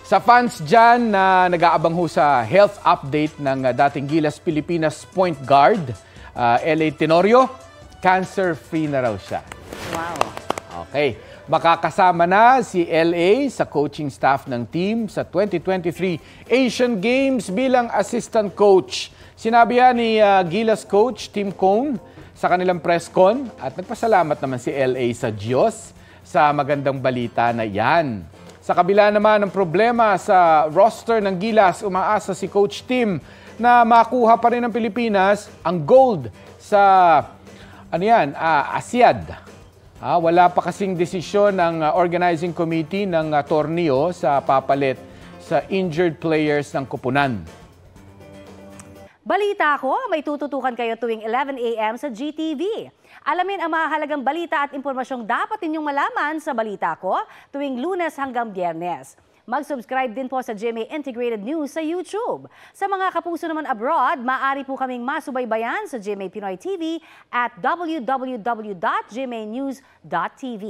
Sa fans dyan na nag-aabang ho sa health update ng dating Gilas Pilipinas point guard, L.A. Tenorio, cancer-free na raw siya. Wow. Okay. Makakasama na si L.A. sa coaching staff ng team sa 2023 Asian Games bilang assistant coach. Sinabi yan ni Gilas coach Tim Cone sa kanilang press con at nagpasalamat naman si L.A. sa Diyos sa magandang balita na yan. Sa kabila naman ng problema sa roster ng Gilas, umaasa si Coach Tim na makuha pa rin ng Pilipinas ang gold sa ASEAD. Wala pa kasing desisyon ng organizing committee ng torneo sa papalit sa injured players ng koponan. Balita ko, may tututukan kayo tuwing 11 a.m. sa GTV. Alamin ang mahalagang balita at impormasyong dapat ninyong malaman sa Balita Ko tuwing Lunes hanggang Biyernes. Mag-subscribe din po sa GMA Integrated News sa YouTube. Sa mga kapuso naman abroad, maaari po kaming masubaybayan sa GMA Pinoy TV at www.gmanews.tv.